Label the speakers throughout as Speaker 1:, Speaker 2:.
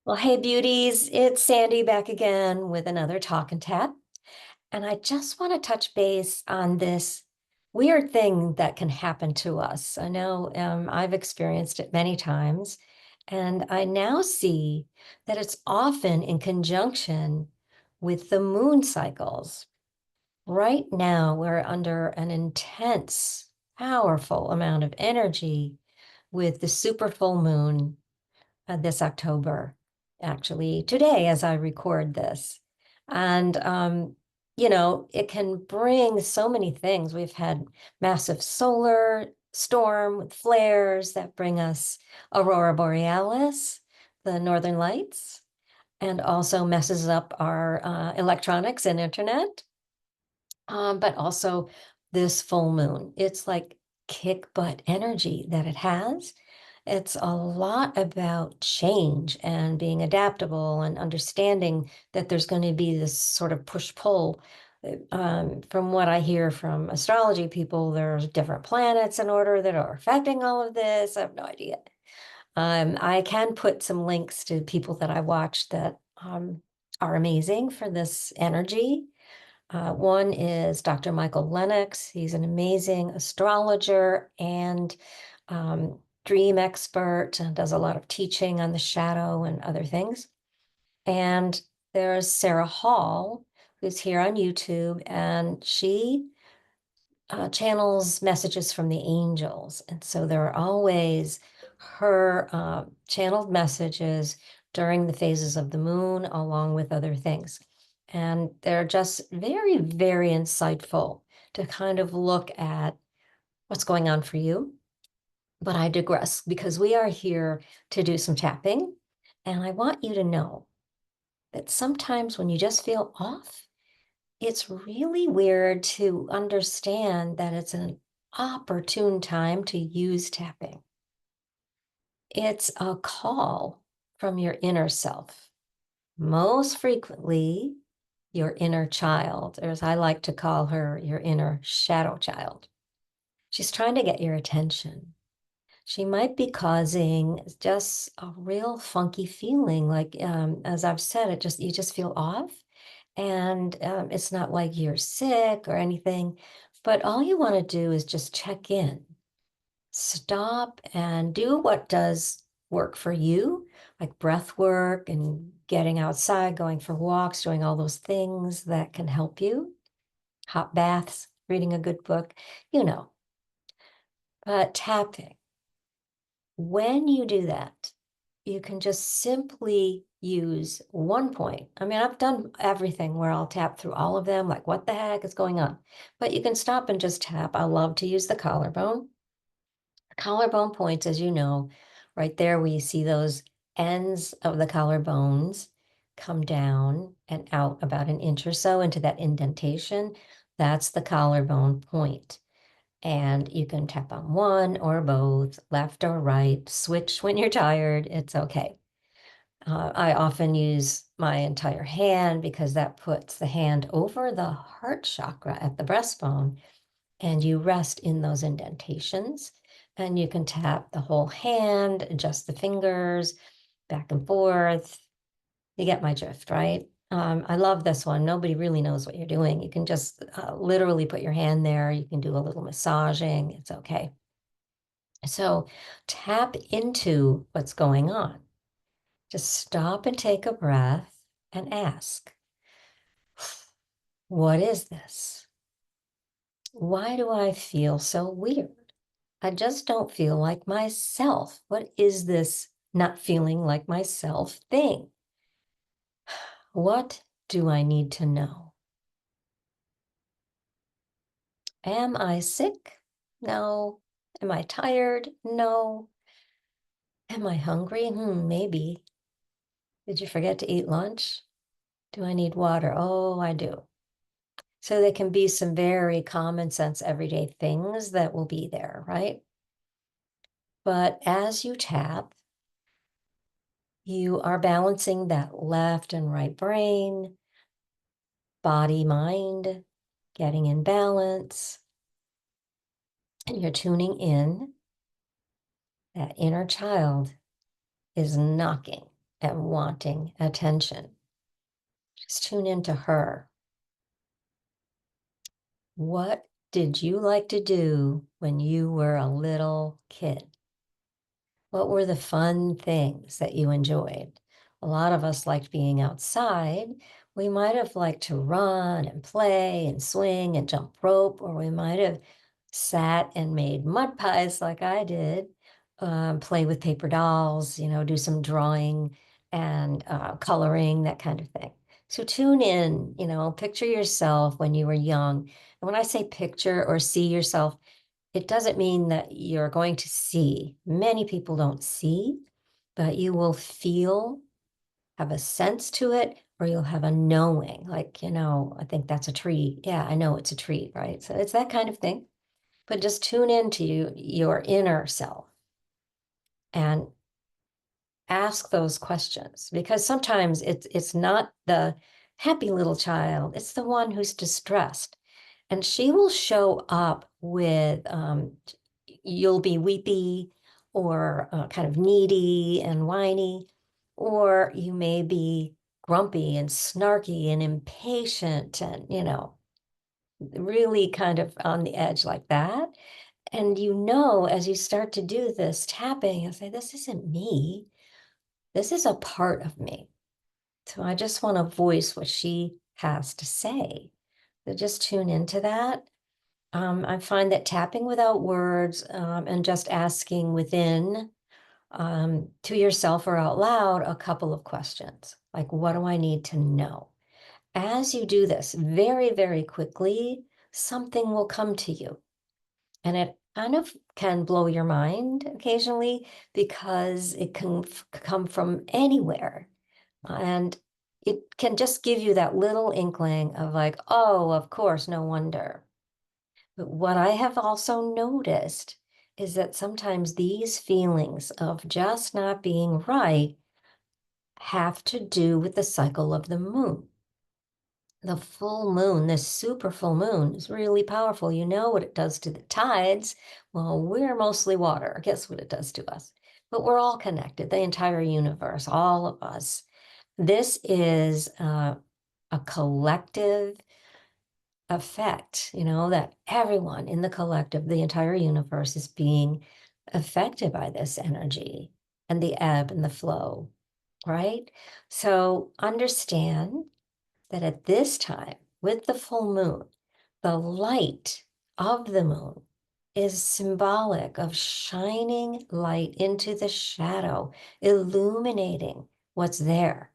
Speaker 1: Well, hey, beauties, it's Sandy back again with another Talk and Tap. And I just want to touch base on this weird thing that can happen to us. I know I've experienced it many times, and I now see that it's often in conjunction with the moon cycles. Right now, we're under an intense, powerful amount of energy with the super full moon this October, actually, today as I record this. And, it can bring so many things. We've had massive solar storm with flares that bring us aurora borealis, the northern lights, and also messes up our electronics and internet. But also this full moon. It's like kick butt energy that it has. It's a lot about change and being adaptable and understanding that there's going to be this sort of push-pull. From what I hear from astrology people, there's different planets in order that are affecting all of this. I have no idea. I can put some links to people that I watch that are amazing for this energy. One is Dr. Michael Lennox. He's an amazing astrologer and dream expert and does a lot of teaching on the shadow and other things. And there's Sarah Hall, who's here on YouTube, and she channels messages from the angels. And so there are always her channeled messages during the phases of the moon, along with other things. And they're just very, very insightful to kind of look at what's going on for you. But I digress because we are here to do some tapping. And I want you to know that sometimes when you just feel off, it's really weird to understand that it's an opportune time to use tapping. It's a call from your inner self, most frequently your inner child, or as I like to call her, your inner shadow child. She's trying to get your attention. She might be causing just a real funky feeling, like as I've said, you just feel off. And it's not like you're sick or anything, but all you want to do is just check in, stop and do what does work for you, like breath work and getting outside, going for walks, doing all those things that can help you, hot baths, reading a good book, you know. But tapping, when you do that, you can just simply use one point. I mean, I've done everything where I'll tap through all of them, like what the heck is going on? But you can stop and just tap. I love to use the collarbone. Collarbone points, as you know, right there where you see those ends of the collarbones come down and out about an inch or so into that indentation. That's the collarbone point. And you can tap on one or both, left or right, switch when you're tired. It's okay. I often use my entire hand because that puts the hand over the heart chakra at the breastbone, and you rest in those indentations. And you can tap the whole hand, adjust the fingers back and forth. You get my drift, right? I love this one. Nobody really knows what you're doing. You can just literally put your hand there. You can do a little massaging. It's okay. So tap into what's going on. Just stop and take a breath and ask, what is this? Why do I feel so weird? I just don't feel like myself. What is this not feeling like myself thing? What do I need to know? Am I sick? No. Am I tired? No. Am I hungry? Maybe. Did you forget to eat lunch? Do I need water? Oh, I do. So there can be some very common sense everyday things that will be there, right? But as you tap, you are balancing that left and right brain, body, mind, getting in balance, and you're tuning in. That inner child is knocking. and wanting attention. Just tune into her. What did you like to do when you were a little kid? What were the fun things that you enjoyed? A lot of us liked being outside. We might have liked to run and play and swing and jump rope, or we might have sat and made mud pies like I did, play with paper dolls, do some drawing and coloring, that kind of thing. So tune in, picture yourself when you were young. And when I say picture or see yourself, it doesn't mean that you're going to see. Many people don't see, but you will feel, have a sense to it, or you'll have a knowing, like, I think that's a tree. Yeah, I know it's a tree, right? So it's that kind of thing. But just tune into your inner self and ask those questions, because sometimes it's not the happy little child, it's the one who's distressed. And she will show up with, you'll be weepy or kind of needy and whiny, or you may be grumpy and snarky and impatient and, really kind of on the edge like that. And as you start to do this tapping, you'll say, this isn't me. This is a part of me. So I just want to voice what she has to say. So just tune into that. I find that tapping without words and just asking within to yourself or out loud a couple of questions, like, what do I need to know? As you do this very, very quickly, something will come to you. And it kind of can blow your mind occasionally because it can come from anywhere. And it can just give you that little inkling of like, oh, of course, no wonder. But what I have also noticed is that sometimes these feelings of just not being right have to do with the cycle of the moon. The full moon, this super full moon, is really powerful. You know what it does to the tides. Well, we're mostly water. Guess what it does to us? But we're all connected, the entire universe, all of us. This is a collective effect, that everyone in the collective, the entire universe is being affected by this energy and the ebb and the flow, right? So understand that at this time, with the full moon, the light of the moon is symbolic of shining light into the shadow, illuminating what's there.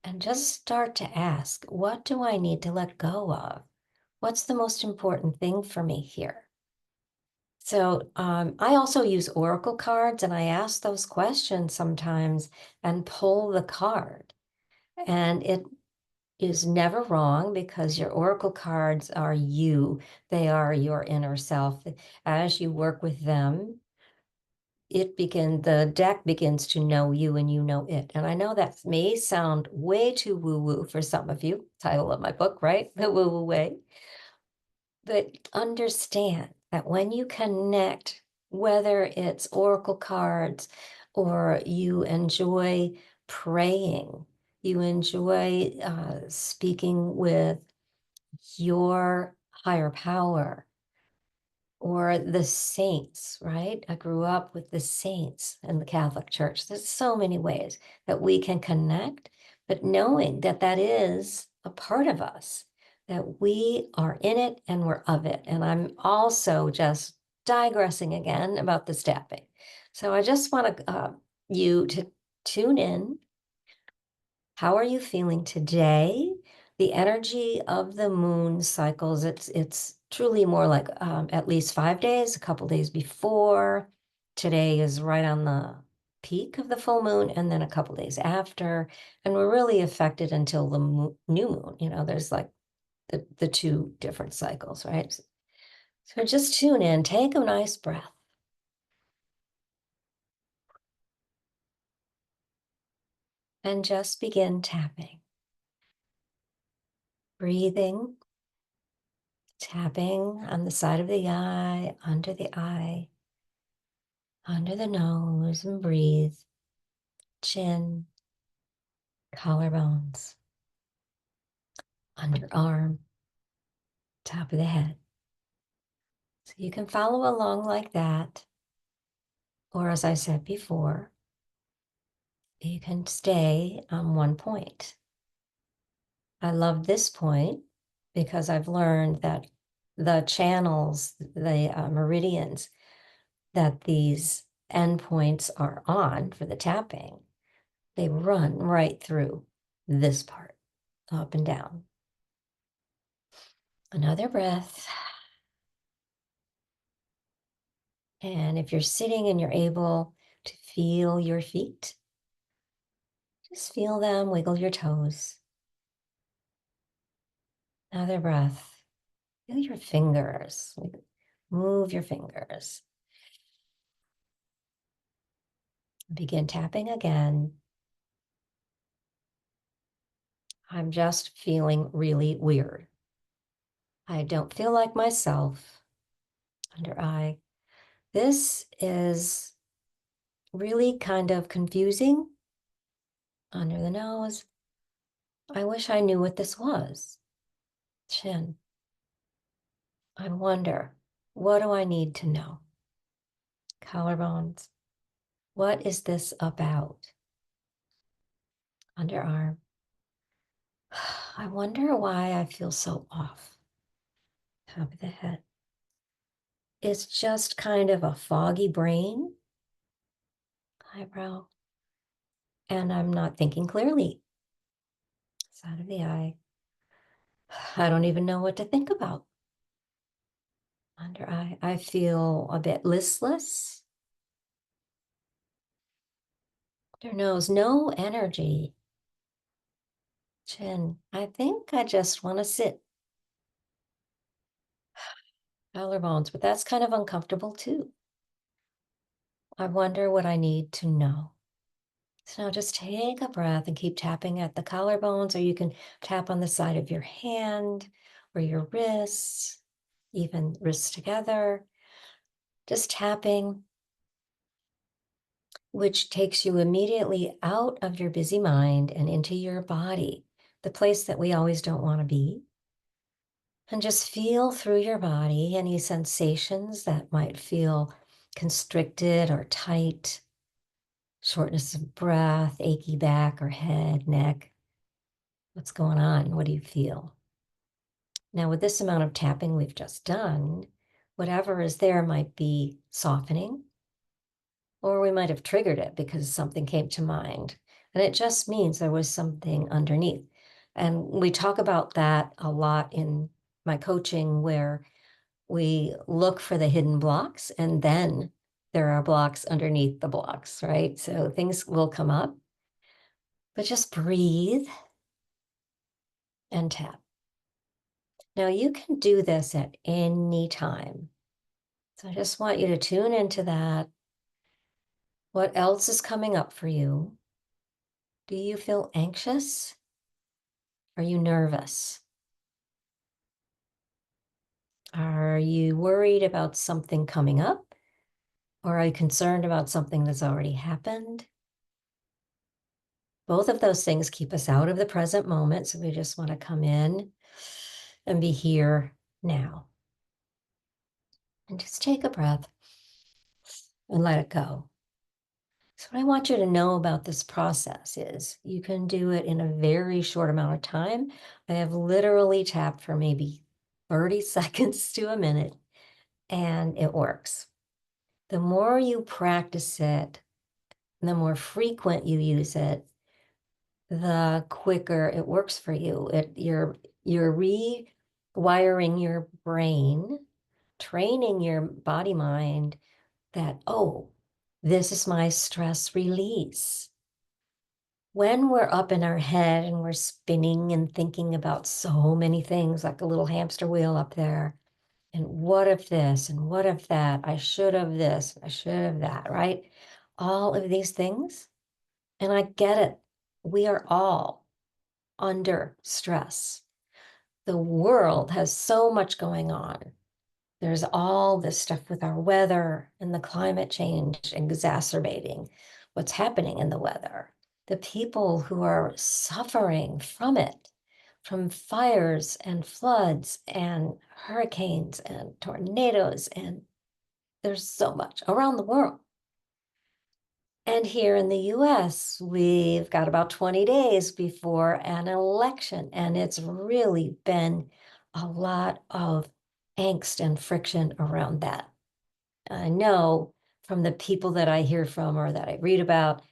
Speaker 1: And just start to ask, what do I need to let go of? What's the most important thing for me here? So I also use oracle cards, and I ask those questions sometimes and pull the card. And it is never wrong because your oracle cards are you. They are your inner self. As you work with them, the deck begins to know you and you know it. And I know that may sound way too woo-woo for some of you, title of my book, right? The woo-woo way. But understand that when you connect, whether it's oracle cards or you enjoy praying, you enjoy speaking with your higher power, or the saints, right? I grew up with the saints in the Catholic Church. There's so many ways that we can connect, but knowing that that is a part of us, that we are in it and we're of it. And I'm also just digressing again about the tapping. So I just want you to tune in. How are you feeling today? The energy of the moon cycles, it's truly more like at least 5 days, a couple days before. Today is right on the peak of the full moon, and then a couple days after. And we're really affected until the new moon. There's like the two different cycles, right? So just tune in, take a nice breath, and just begin tapping. Breathing. Tapping on the side of the eye, under the nose, and breathe. Chin, collarbones, underarm, top of the head. So you can follow along like that. Or as I said before, you can stay on one point. I love this point because I've learned that the channels, the meridians that these endpoints are on for the tapping, they run right through this part, up and down. Another breath. And if you're sitting and you're able to feel your feet, just feel them, wiggle your toes. Another breath. Feel your fingers. Move your fingers. Begin tapping again. I'm just feeling really weird. I don't feel like myself. Under eye. This is really kind of confusing. Under the nose. I wish I knew what this was. Chin. I wonder, what do I need to know? Collarbones. What is this about? Underarm. I wonder why I feel so off. Top of the head. It's just kind of a foggy brain. Eyebrow. And I'm not thinking clearly. Side of the eye. I don't even know what to think about. Under eye. I feel a bit listless. Under nose. No energy. Chin. I think I just want to sit. Collarbones, but that's kind of uncomfortable too. I wonder what I need to know. So now just take a breath and keep tapping at the collarbones, or you can tap on the side of your hand or your wrists, even wrists together. Just tapping, which takes you immediately out of your busy mind and into your body, the place that we always don't want to be. And just feel through your body any sensations that might feel constricted or tight, shortness of breath, achy back or head, neck. What's going on? What do you feel? Now, with this amount of tapping we've just done, whatever is there might be softening, or we might have triggered it because something came to mind. And it just means there was something underneath. And we talk about that a lot in my coaching, where we look for the hidden blocks, and then there are blocks underneath the blocks, right? So things will come up, but just breathe and tap. Now you can do this at any time. So I just want you to tune into that. What else is coming up for you? Do you feel anxious? Are you nervous? Are you worried about something coming up? Or are you concerned about something that's already happened? Both of those things keep us out of the present moment. So we just want to come in and be here now. And just take a breath and let it go. So what I want you to know about this process is you can do it in a very short amount of time. I have literally tapped for maybe 30 seconds to a minute, and it works. The more you practice it, the more frequent you use it, the quicker it works for you. You're rewiring your brain, training your body mind that, oh, this is my stress release. When we're up in our head and we're spinning and thinking about so many things, like a little hamster wheel up there, and what if this and what if that, I should have this, I should have that, right? All of these things. And I get it. We are all under stress. The world has so much going on. There's all this stuff with our weather and the climate change exacerbating what's happening in the weather. the people who are suffering from it, from fires and floods and hurricanes and tornadoes, and there's so much around the world. And here in the US, we've got about 20 days before an election, and it's really been a lot of angst and friction around that. I know from the people that I hear from or that I read about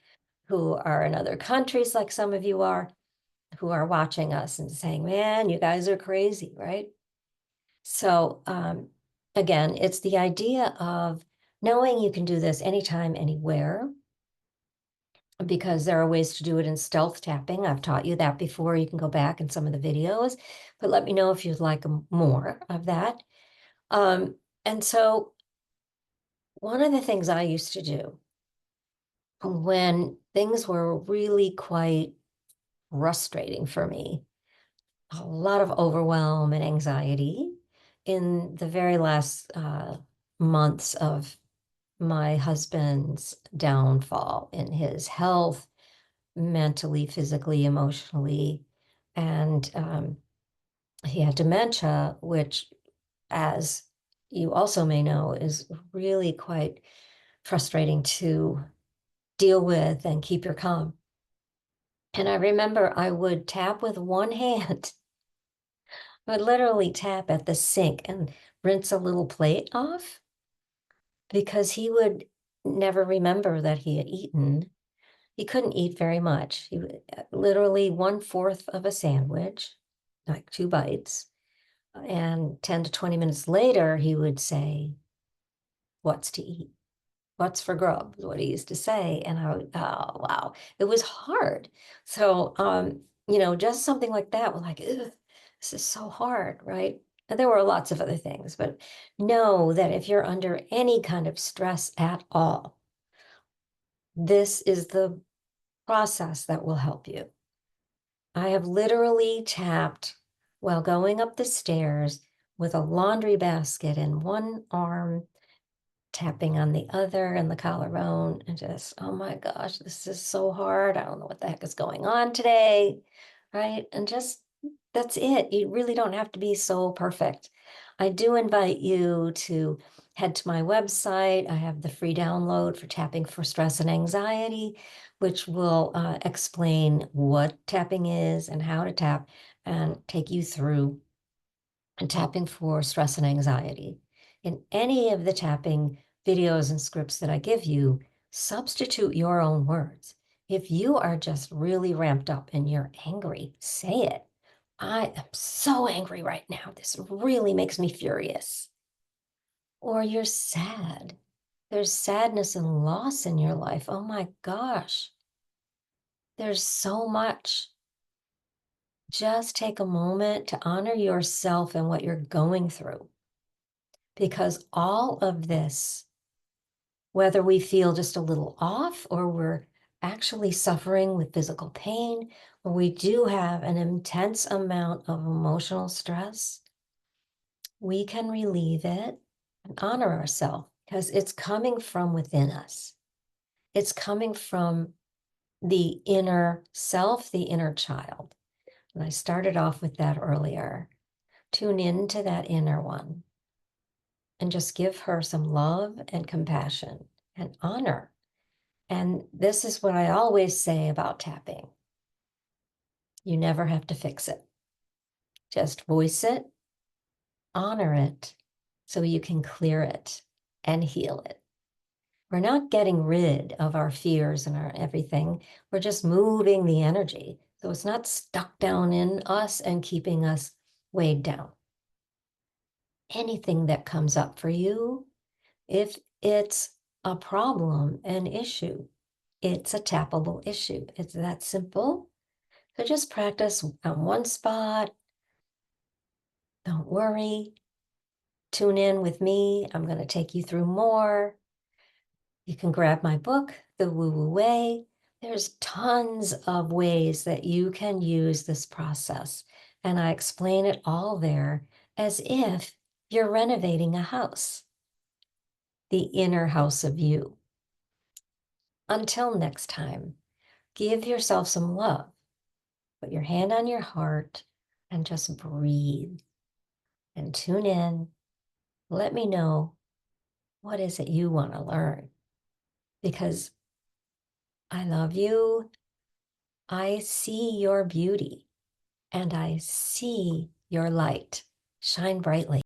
Speaker 1: who are in other countries, like some of you are, who are watching us and saying, man, you guys are crazy, right? So, again, it's the idea of knowing you can do this anytime, anywhere, because there are ways to do it in stealth tapping. I've taught you that before. You can go back in some of the videos, but let me know if you'd like more of that. And so one of the things I used to do when things were really quite frustrating for me, a lot of overwhelm and anxiety in the very last months of my husband's downfall in his health, mentally, physically, emotionally. And he had dementia, which, as you also may know, is really quite frustrating to deal with and keep your calm. And I remember I would tap with one hand. I would literally tap at the sink and rinse a little plate off because he would never remember that he had eaten. He couldn't eat very much. He would literally 1/4 of a sandwich, like 2 bites. And 10 to 20 minutes later, he would say, "What's to eat? What's for grub?" is what he used to say. And I would, oh, wow, it was hard. So, just something like that, we're like, ugh, this is so hard, right? And there were lots of other things, but know that if you're under any kind of stress at all, this is the process that will help you. I have literally tapped while going up the stairs with a laundry basket in one arm, tapping on the other and the collarbone, and just, oh my gosh, this is so hard. I don't know what the heck is going on today, right? And just that's it. You really don't have to be so perfect. I do invite you to head to my website. I have the free download for tapping for stress and anxiety, which will explain what tapping is and how to tap and take you through and tapping for stress and anxiety. In any of the tapping videos and scripts that I give you, substitute your own words. If you are just really ramped up and you're angry, say it. I am so angry right now. This really makes me furious. Or you're sad. There's sadness and loss in your life. Oh my gosh. There's so much. Just take a moment to honor yourself and what you're going through. Because all of this, whether we feel just a little off or we're actually suffering with physical pain, or we do have an intense amount of emotional stress, we can relieve it and honor ourselves because it's coming from within us. It's coming from the inner self, the inner child. And I started off with that earlier. Tune into that inner one and just give her some love and compassion and honor. And this is what I always say about tapping. You never have to fix it. Just voice it, honor it, so you can clear it and heal it. We're not getting rid of our fears and our everything. We're just moving the energy. So it's not stuck down in us and keeping us weighed down. Anything that comes up for you, if it's a problem, an issue, it's a tappable issue. It's that simple. So just practice on one spot. Don't worry. Tune in with me. I'm going to take you through more. You can grab my book, The Woo Woo Way. There's tons of ways that you can use this process. And I explain it all there as if you're renovating a house, the inner house of you. Until next time, Give yourself some love. Put your hand on your heart and just breathe and tune in. Let me know, what is it you want to learn? Because I love you. I see your beauty and I see your light. Shine brightly.